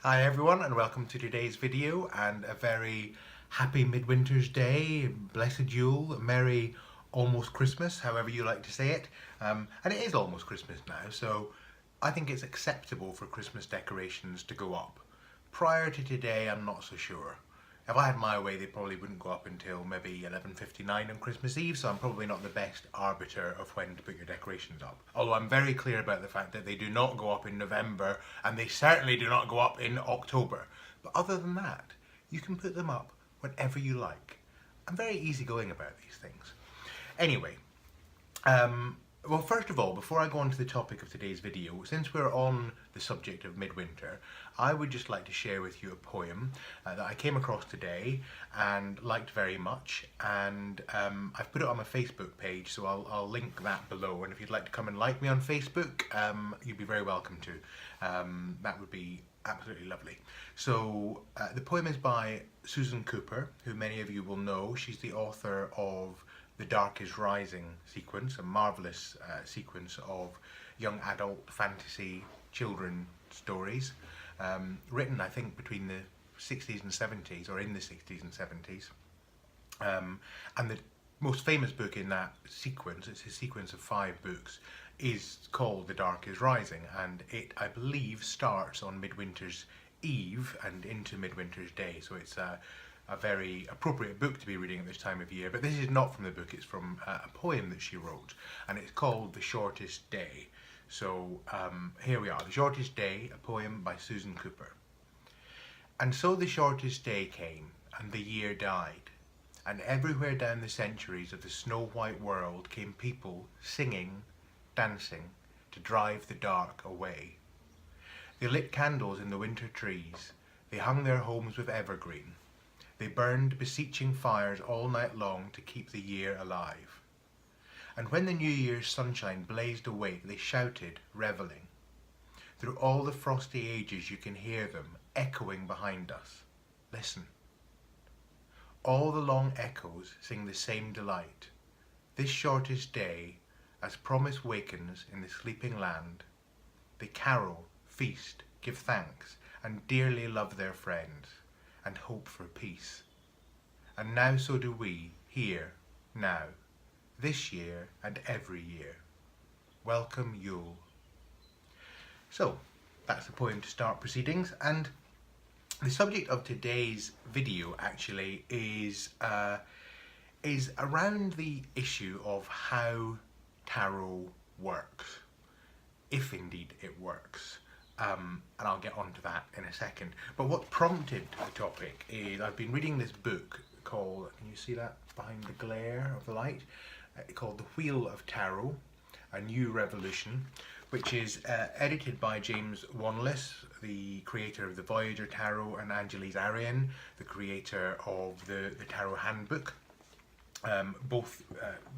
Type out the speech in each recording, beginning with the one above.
Hi everyone and welcome to today's video and a very happy Midwinter's Day, blessed Yule, merry almost Christmas, however you like to say it. And it is almost Christmas now, so I think it's acceptable for Christmas decorations to go up. Prior to today, I'm not so sure. If I had my way, they probably wouldn't go up until maybe 11:59 on Christmas Eve, so I'm probably not the best arbiter of when to put your decorations up. Although I'm very clear about the fact that they do not go up in November, and they certainly do not go up in October. But other than that, you can put them up whenever you like. I'm very easygoing about these things. Anyway, well, first of all, before I go on to the topic of today's video, since we're on the subject of midwinter, I would just like to share with you a poem that I came across today and liked very much, and I've put it on my Facebook page, so I'll link that below, and if you'd like to come and like me on Facebook, you'd be very welcome to. That would be absolutely lovely. So the poem is by Susan Cooper, who many of you will know. She's the author of The Dark is Rising sequence, a marvellous sequence of young adult fantasy children stories, written I think between the 60s and 70s, or in the 60s and 70s. And the most famous book in that sequence, it's a sequence of 5 books, is called The Dark is Rising, and it, I believe, starts on Midwinter's Eve and into Midwinter's Day, so it's a very appropriate book to be reading at this time of year. But this is not from the book, it's from a poem that she wrote, and it's called The Shortest Day. So here we are, The Shortest Day, a poem by Susan Cooper. And so the shortest day came, and the year died, and everywhere down the centuries of the snow-white world came people singing, dancing, to drive the dark away. They lit candles in the winter trees, they hung their homes with evergreen, they burned beseeching fires all night long to keep the year alive. And when the New Year's sunshine blazed awake, they shouted, revelling. Through all the frosty ages you can hear them echoing behind us. Listen. All the long echoes sing the same delight. This shortest day, as promise wakens in the sleeping land, they carol, feast, give thanks, and dearly love their friends, and hope for peace. And now so do we, here, now, this year and every year. Welcome Yule. So, that's the poem to start proceedings, and the subject of today's video actually is around the issue of how tarot works, if indeed it works. And I'll get onto that in a second. But what prompted the topic is I've been reading this book called, can you see that behind the glare of the light? Called The Wheel of Tarot, A New Revolution, which is edited by James Wanless, the creator of the Voyager Tarot, and Angeles Arrien, the creator of the Tarot Handbook. Both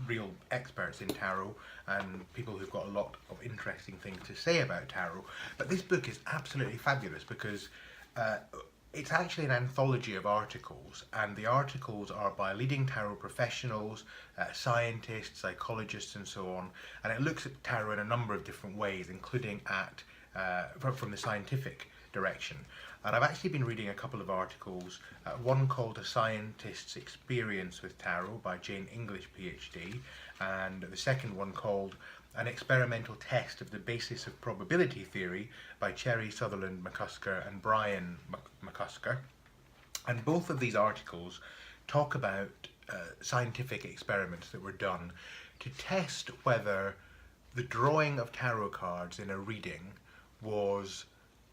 real experts in tarot and people who've got a lot of interesting things to say about tarot. But this book is absolutely fabulous because it's actually an anthology of articles, and the articles are by leading tarot professionals, scientists, psychologists and so on, and it looks at tarot in a number of different ways, including from the scientific direction. And I've actually been reading a couple of articles, one called A Scientist's Experience with Tarot by Jane English, Ph.D, and the second one called An Experimental Test of the Basis of Probability Theory by Cherry Sutherland McCusker and Brian McCusker. And both of these articles talk about scientific experiments that were done to test whether the drawing of tarot cards in a reading was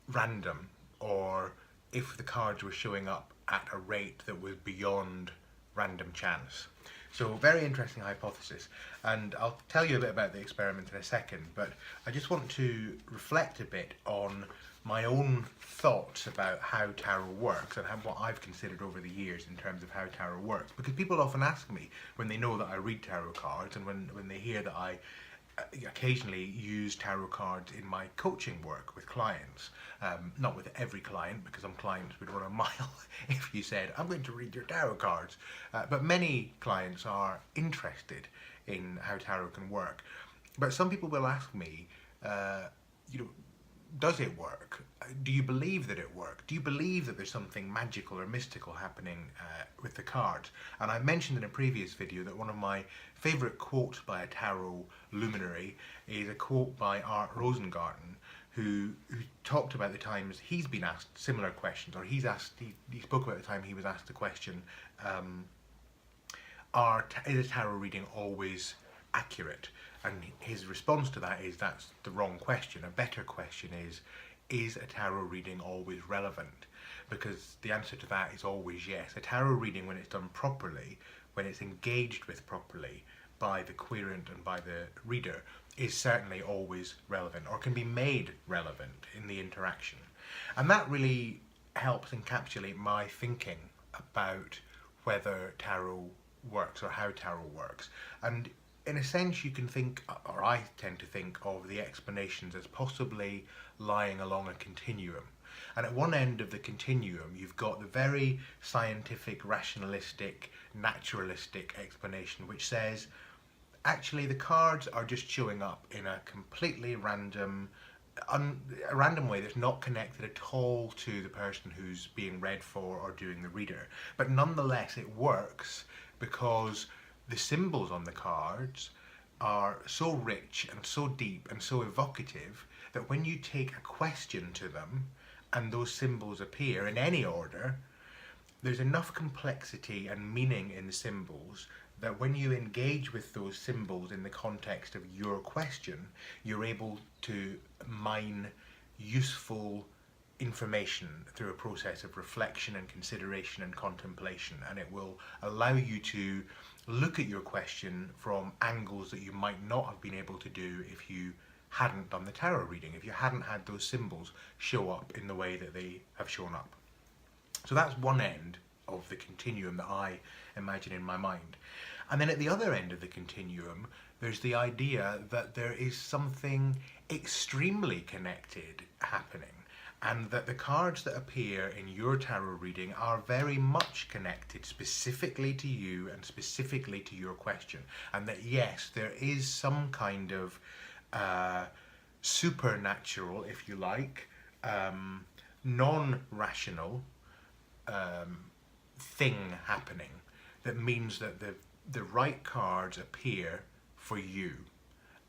random, or if the cards were showing up at a rate that was beyond random chance. So very interesting hypothesis, and I'll tell you a bit about the experiment in a second, but I just want to reflect a bit on my own thoughts about how tarot works and what I've considered over the years in terms of how tarot works, because people often ask me when they know that I read tarot cards and when they hear that I occasionally use tarot cards in my coaching work with clients. Not with every client, because some clients would run a mile if you said, I'm going to read your tarot cards. But many clients are interested in how tarot can work. But some people will ask me, does it work? Do you believe that it works? Do you believe that there's something magical or mystical happening with the cards? And I mentioned in a previous video that one of my favourite quotes by a tarot luminary is a quote by Art Rosengarten, who talked about the times he's been asked similar questions, or he spoke about the time he was asked the question, is a tarot reading always accurate? And his response to that is that's the wrong question. A better question is a tarot reading always relevant? Because the answer to that is always yes. A tarot reading, when it's done properly, when it's engaged with properly by the querent and by the reader, is certainly always relevant, or can be made relevant in the interaction. And that really helps encapsulate my thinking about whether tarot works or how tarot works. And in a sense, you can think, or I tend to think, of the explanations as possibly lying along a continuum. And at one end of the continuum, you've got the very scientific, rationalistic, naturalistic explanation, which says, actually, the cards are just showing up in a completely random way that's not connected at all to the person who's being read for or doing the reader. But nonetheless, it works because the symbols on the cards are so rich and so deep and so evocative that when you take a question to them and those symbols appear in any order, there's enough complexity and meaning in the symbols that when you engage with those symbols in the context of your question, you're able to mine useful information through a process of reflection and consideration and contemplation, and it will allow you to look at your question from angles that you might not have been able to do if you hadn't done the tarot reading, if you hadn't had those symbols show up in the way that they have shown up. So that's one end of the continuum that I imagine in my mind. And then at the other end of the continuum, there's the idea that there is something extremely connected happening, and that the cards that appear in your tarot reading are very much connected specifically to you and specifically to your question. And that yes, there is some kind of supernatural, if you like, non-rational thing happening that means that the right cards appear for you,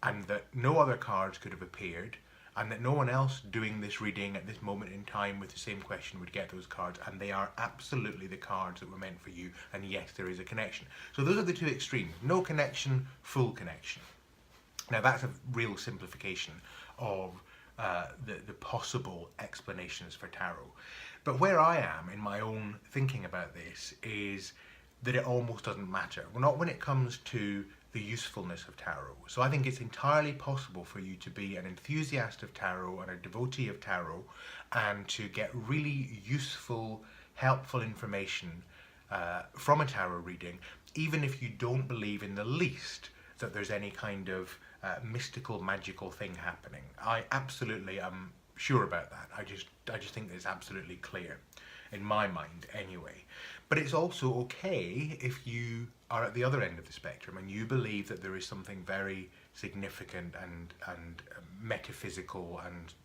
and that no other cards could have appeared, and that no one else doing this reading at this moment in time with the same question would get those cards, and they are absolutely the cards that were meant for you, and yes, there is a connection. So those are the two extremes: no connection, full connection. Now that's a real simplification of the possible explanations for tarot. But where I am in my own thinking about this is that it almost doesn't matter. Well, not when it comes to the usefulness of tarot. So I think it's entirely possible for you to be an enthusiast of tarot and a devotee of tarot and to get really useful, helpful information from a tarot reading, even if you don't believe in the least that there's any kind of mystical, magical thing happening. I absolutely am sure about that. I just think that it's absolutely clear, in my mind anyway. But it's also okay if you are at the other end of the spectrum and you believe that there is something very significant and metaphysical and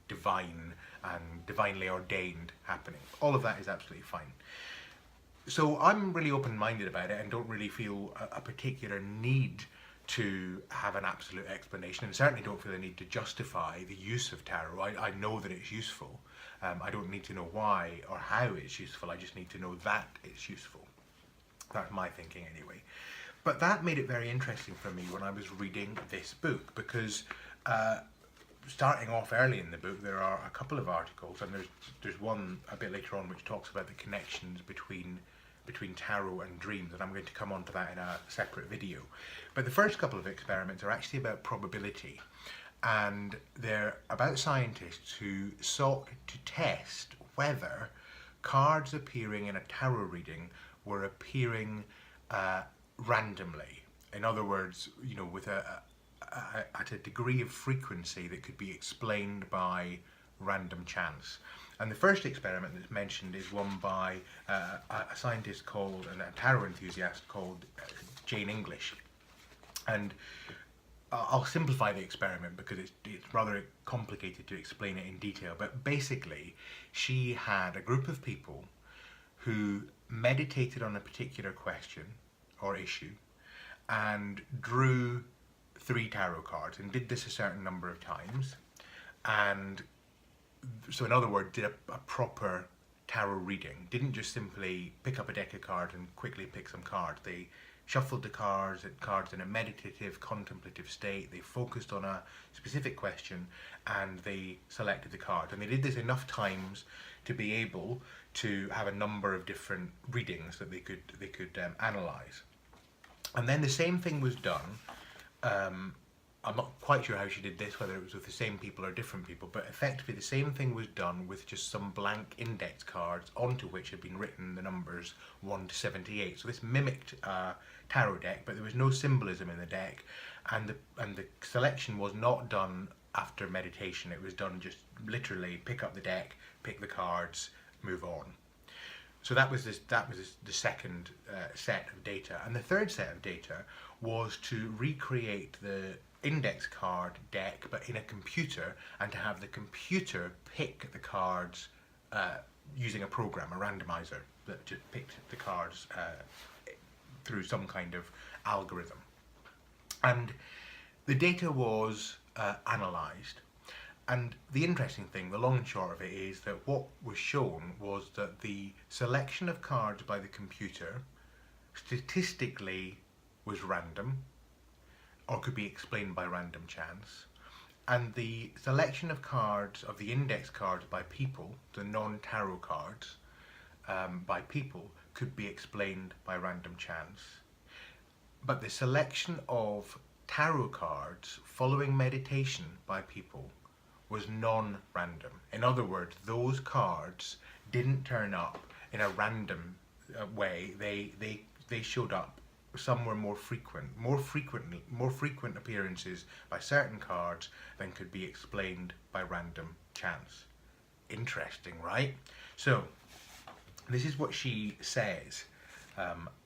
divine and divinely ordained happening. All of that is absolutely fine. So I'm really open-minded about it and don't really feel a particular need to have an absolute explanation, and certainly don't feel the need to justify the use of tarot. I know that it's useful. I don't need to know why or how it's useful. I just need to know that it's useful. That's my thinking anyway. But that made it very interesting for me when I was reading this book, because starting off early in the book, there are a couple of articles, and there's one a bit later on which talks about the connections between tarot and dreams, and I'm going to come on to that in a separate video. But the first couple of experiments are actually about probability, and they're about scientists who sought to test whether cards appearing in a tarot reading were appearing randomly. In other words, you know, with at a degree of frequency that could be explained by random chance. And the first experiment that's mentioned is one by a scientist called, and a tarot enthusiast called Jane English. And I'll simplify the experiment because it's rather complicated to explain it in detail. But basically, she had a group of people who meditated on a particular question or issue and drew 3 tarot cards and did this a certain number of times. And so in other words, did a proper tarot reading. Didn't just simply pick up a deck of cards and quickly pick some cards. They shuffled the cards in a meditative, contemplative state. They focused on a specific question and they selected the card. And they did this enough times to be able to have a number of different readings that they could analyze. And then the same thing was done. I'm not quite sure how she did this, whether it was with the same people or different people, but effectively the same thing was done with just some blank index cards onto which had been written the numbers 1 to 78. So this mimicked a tarot deck, but there was no symbolism in the deck, and the selection was not done after meditation. It was done just literally pick up the deck, pick the cards, move on. So that was the second set of data. And the third set of data was to recreate the index card deck but in a computer, and to have the computer pick the cards using a program, a randomizer that just picked the cards through some kind of algorithm. And the data was analysed. And the interesting thing, the long and short of it, is that what was shown was that the selection of cards by the computer statistically was random, or could be explained by random chance. And the selection of cards, of the index cards by people, the non-tarot cards by people, could be explained by random chance. But the selection of tarot cards following meditation by people was non-random. In other words, those cards didn't turn up in a random way. They showed up. Some were more frequent appearances by certain cards than could be explained by random chance. Interesting, right? So this is what she says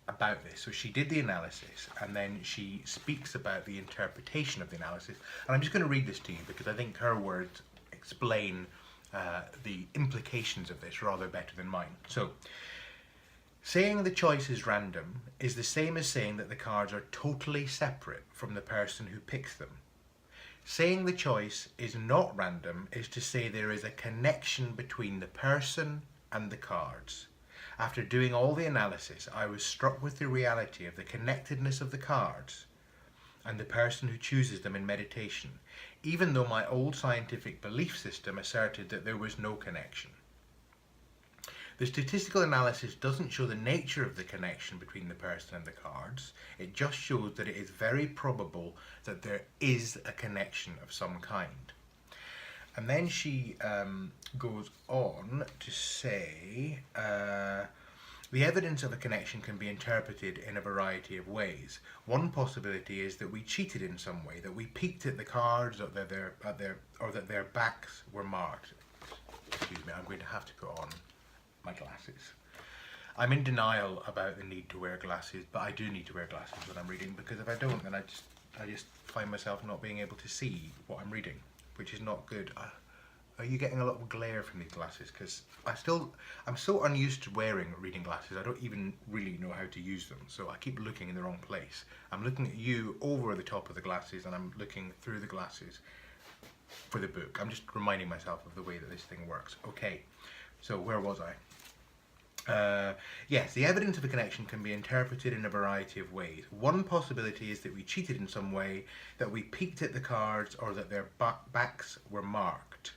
about this. So she did the analysis, and then she speaks about the interpretation of the analysis. And I'm just going to read this to you because I think her words explain the implications of this rather better than mine. So, saying the choice is random is the same as saying that the cards are totally separate from the person who picks them. Saying the choice is not random is to say there is a connection between the person and the cards. After doing all the analysis, I was struck with the reality of the connectedness of the cards and the person who chooses them in meditation, even though my old scientific belief system asserted that there was no connection. The statistical analysis doesn't show the nature of the connection between the person and the cards. It just shows that it is very probable that there is a connection of some kind. And then she goes on to say, the evidence of a connection can be interpreted in a variety of ways. One possibility is that we cheated in some way, that we peeked at the cards, or that their backs were marked. Excuse me, I'm going to have to put on my glasses. I'm in denial about the need to wear glasses, but I do need to wear glasses when I'm reading, because if I don't, then I just find myself not being able to see what I'm reading, which is not good. Are you getting a lot of glare from these glasses? Because I'm so unused to wearing reading glasses, I don't even really know how to use them. So I keep looking in the wrong place. I'm looking at you over the top of the glasses, and I'm looking through the glasses for the book. I'm just reminding myself of the way that this thing works. Okay, so where was I? Yes, the evidence of a connection can be interpreted in a variety of ways. One possibility is that we cheated in some way, that we peeked at the cards, or that their backs were marked.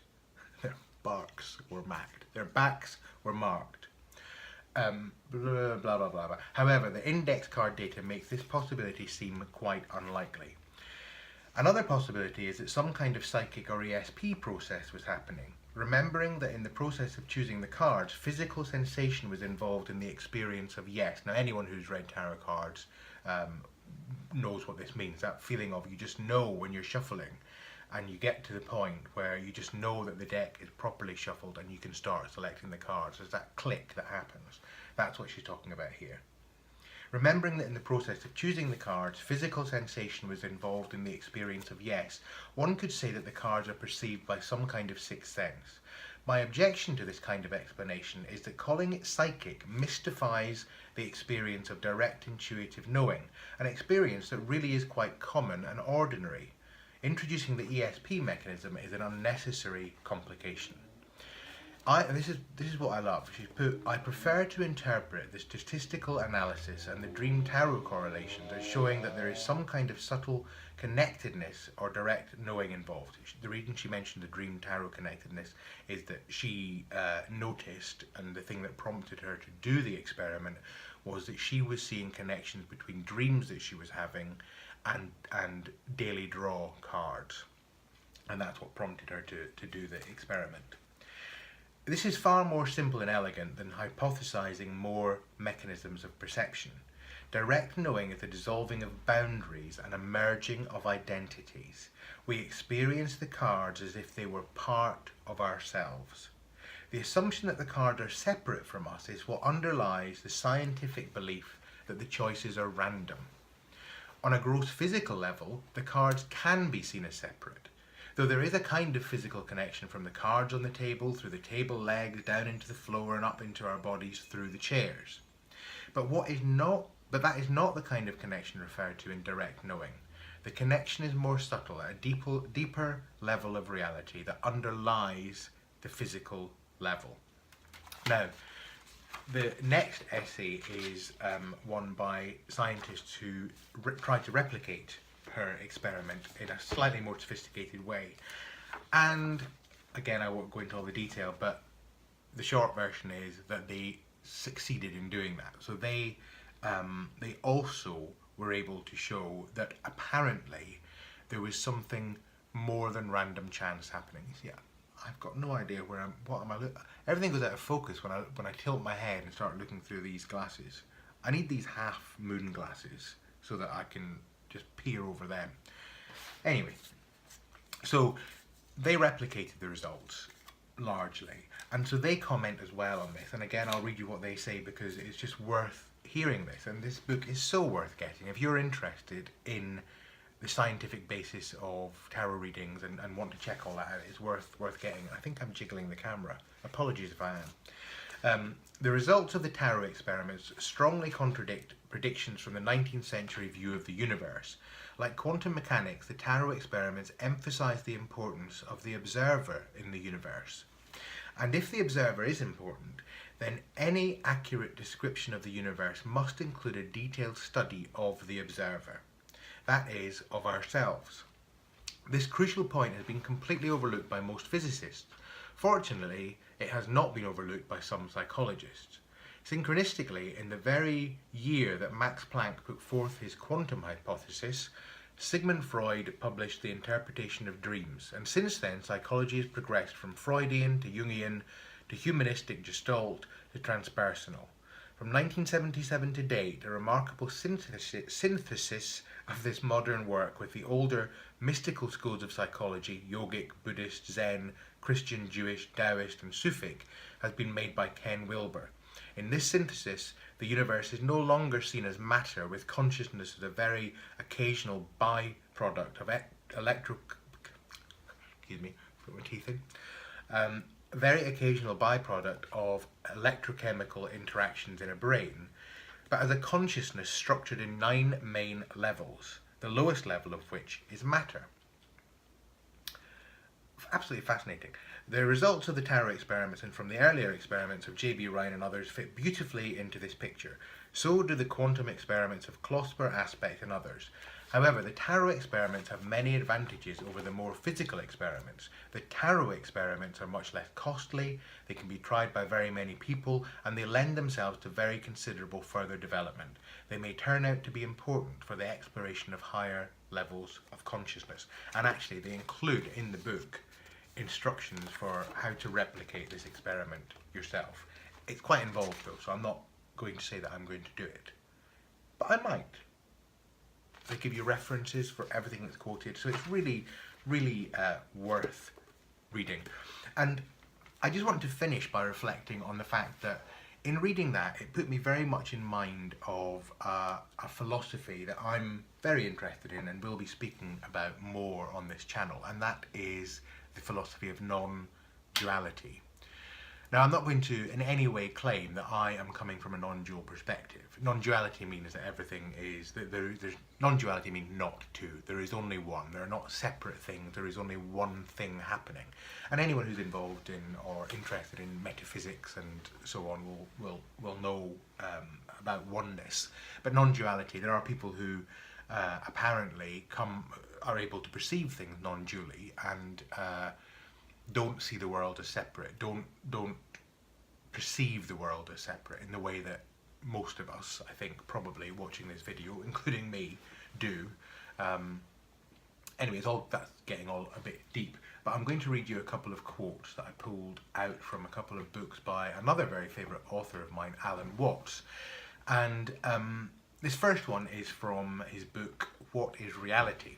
Their backs were marked. Blah, blah, blah, blah. However, the index card data makes this possibility seem quite unlikely. Another possibility is that some kind of psychic or ESP process was happening. Remembering that in the process of choosing the cards, physical sensation was involved in the experience of yes. Now, anyone who's read tarot cards knows what this means. That feeling of you just know when you're shuffling, and you get to the point where you just know that the deck is properly shuffled and you can start selecting the cards. There's that click that happens. That's what she's talking about here. Remembering that in the process of choosing the cards, physical sensation was involved in the experience of yes, one could say that the cards are perceived by some kind of sixth sense. My objection to this kind of explanation is that calling it psychic mystifies the experience of direct intuitive knowing, an experience that really is quite common and ordinary. Introducing the ESP mechanism is an unnecessary complication. This is what I love. She's put, I prefer to interpret the statistical analysis and the dream tarot correlations as showing that there is some kind of subtle connectedness or direct knowing involved. The reason she mentioned the dream tarot connectedness is that she noticed, and the thing that prompted her to do the experiment was that she was seeing connections between dreams that she was having and daily draw cards. And that's what prompted her to do the experiment. This is far more simple and elegant than hypothesizing more mechanisms of perception. Direct knowing is the dissolving of boundaries and a merging of identities. We experience the cards as if they were part of ourselves. The assumption that the cards are separate from us is what underlies the scientific belief that the choices are random. On a gross physical level, the cards can be seen as separate, though there is a kind of physical connection from the cards on the table, through the table legs, down into the floor and up into our bodies through the chairs. But that is not the kind of connection referred to in direct knowing. The connection is more subtle, at a deeper level of reality that underlies the physical level. Now, the next essay is one by scientists who try to replicate her experiment in a slightly more sophisticated way. And again, I won't go into all the detail, but the short version is that they succeeded in doing that. So they also were able to show that apparently there was something more than random chance happening. Yeah, I've got no idea what am I looking. Everything goes out of focus when I tilt my head and start looking through these glasses. I need these half moon glasses so that I can just peer over them. Anyway, so they replicated the results largely, and so they comment as well on this. And again, I'll read you what they say because it's just worth hearing this, and this book is so worth getting if you're interested in the scientific basis of tarot readings and want to check all that out. It's worth getting. I think I'm jiggling the camera. Apologies if I am. The results of the tarot experiments strongly contradict predictions from the 19th century view of the universe. Like quantum mechanics, the tarot experiments emphasize the importance of the observer in the universe. And if the observer is important, then any accurate description of the universe must include a detailed study of the observer. That is, of ourselves. This crucial point has been completely overlooked by most physicists. Fortunately, it has not been overlooked by some psychologists. Synchronistically, in the very year that Max Planck put forth his quantum hypothesis, Sigmund Freud published The Interpretation of Dreams, and since then psychology has progressed from Freudian to Jungian to humanistic Gestalt to transpersonal. From 1977 to date, a remarkable synthesis of this modern work with the older mystical schools of psychology, yogic, Buddhist, Zen, Christian, Jewish, Taoist and Sufic, has been made by Ken Wilber. In this synthesis, the universe is no longer seen as matter, with consciousness as a very occasional byproduct of very occasional byproduct of electrochemical interactions in a brain, but as a consciousness structured in 9 main levels, the lowest level of which is matter. Absolutely fascinating. The results of the tarot experiments and from the earlier experiments of J.B. Ryan and others fit beautifully into this picture. So do the quantum experiments of Klosper, Aspect and others. However, the tarot experiments have many advantages over the more physical experiments. The tarot experiments are much less costly, they can be tried by very many people, and they lend themselves to very considerable further development. They may turn out to be important for the exploration of higher levels of consciousness. And actually, they include in the book instructions for how to replicate this experiment yourself. It's quite involved though, so I'm not going to say that I'm going to do it. But I might. They give you references for everything that's quoted, so it's really, really worth reading. And I just want to finish by reflecting on the fact that in reading that, it put me very much in mind of a philosophy that I'm very interested in and will be speaking about more on this channel, and that is the philosophy of non-duality. Now, I'm not going to in any way claim that I am coming from a non-dual perspective. Non-duality means that everything is, non-duality means not two. There is only one. There are not separate things. There is only one thing happening. And anyone who's involved in or interested in metaphysics and so on will know about oneness. But non-duality, there are people who apparently are able to perceive things non-dually and don't see the world as separate, don't perceive the world as separate in the way that most of us, I think, probably watching this video, including me, do. Anyways, that's getting all a bit deep, but I'm going to read you a couple of quotes that I pulled out from a couple of books by another very favourite author of mine, Alan Watts. And this first one is from his book, What is Reality?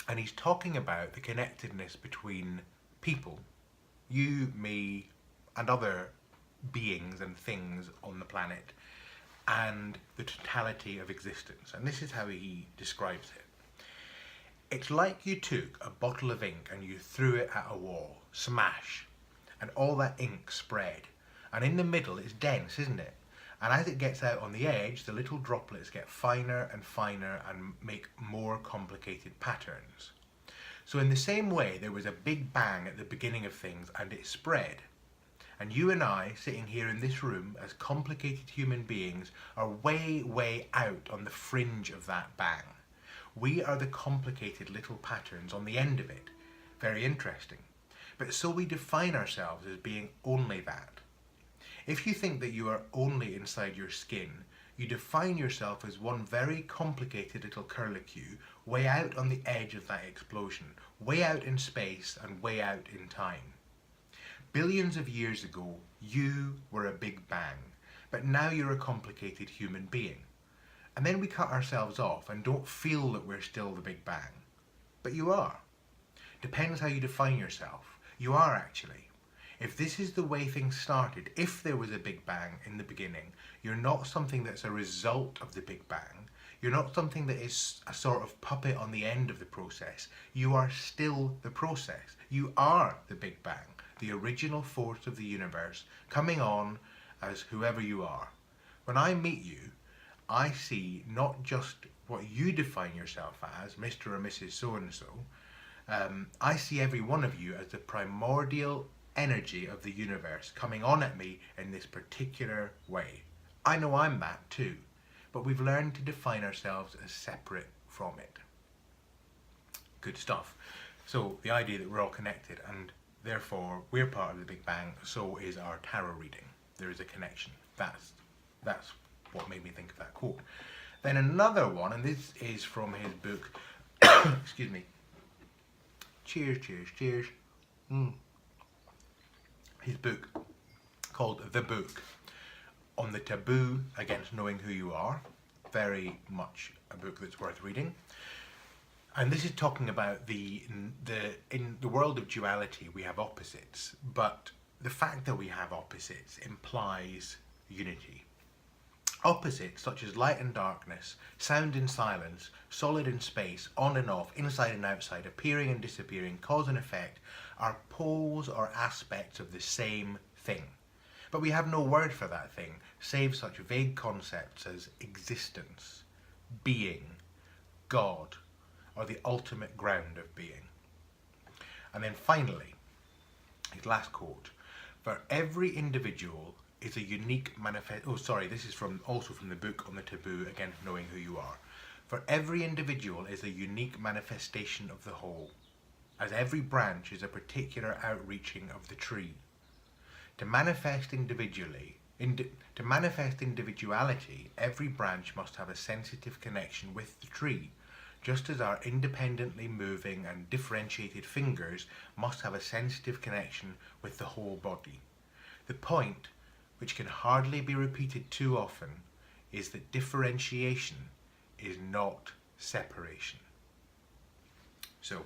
And he's talking about the connectedness between people, you, me, and other beings and things on the planet, and the totality of existence. And this is how he describes it. It's like you took a bottle of ink and you threw it at a wall, smash, and all that ink spread. And in the middle it's dense, isn't it? And as it gets out on the edge, the little droplets get finer and finer and make more complicated patterns. So in the same way, there was a big bang at the beginning of things and it spread. And you and I, sitting here in this room as complicated human beings, are way, way out on the fringe of that bang. We are the complicated little patterns on the end of it. Very interesting. But so we define ourselves as being only that. If you think that you are only inside your skin, you define yourself as one very complicated little curlicue, way out on the edge of that explosion, way out in space and way out in time. Billions of years ago, you were a big bang, but now you're a complicated human being. And then we cut ourselves off and don't feel that we're still the big bang. But you are. Depends how you define yourself. You are actually. If this is the way things started, if there was a Big Bang in the beginning, you're not something that's a result of the Big Bang. You're not something that is a sort of puppet on the end of the process. You are still the process. You are the Big Bang, the original force of the universe, coming on as whoever you are. When I meet you, I see not just what you define yourself as, Mr. or Mrs. So-and-so. I see every one of you as the primordial energy of the universe coming on at me in this particular way. I know I'm that too, but we've learned to define ourselves as separate from it. Good stuff. So the idea that we're all connected and therefore we're part of the Big Bang, so is our tarot reading. There is a connection. That's what made me think of that quote. Then another one, and this is from his book, excuse me, cheers, cheers, cheers. His book called The Book on the Taboo Against Knowing Who You Are. Very much a book that's worth reading. And this is talking about in the world of duality we have opposites, but the fact that we have opposites implies unity. Opposites such as light and darkness, sound and silence, solid and space, on and off, inside and outside, appearing and disappearing, cause and effect, are poles or aspects of the same thing. But we have no word for that thing, save such vague concepts as existence, being, God, or the ultimate ground of being. And then finally, his last quote, for every individual is a unique this is also from the book on the taboo against knowing who you are. For every individual is a unique manifestation of the whole, as every branch is a particular outreaching of the tree. To manifest individuality, every branch must have a sensitive connection with the tree, just as our independently moving and differentiated fingers must have a sensitive connection with the whole body. The point, which can hardly be repeated too often, is that differentiation is not separation. So,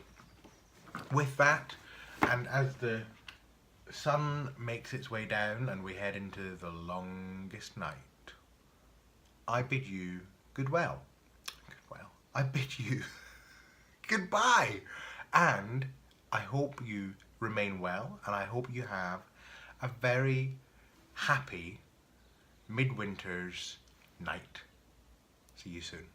with that, and as the the sun makes its way down and we head into the longest night, I bid you goodwell. I bid you goodbye. And I hope you remain well, and I hope you have a very happy midwinter's night. See you soon.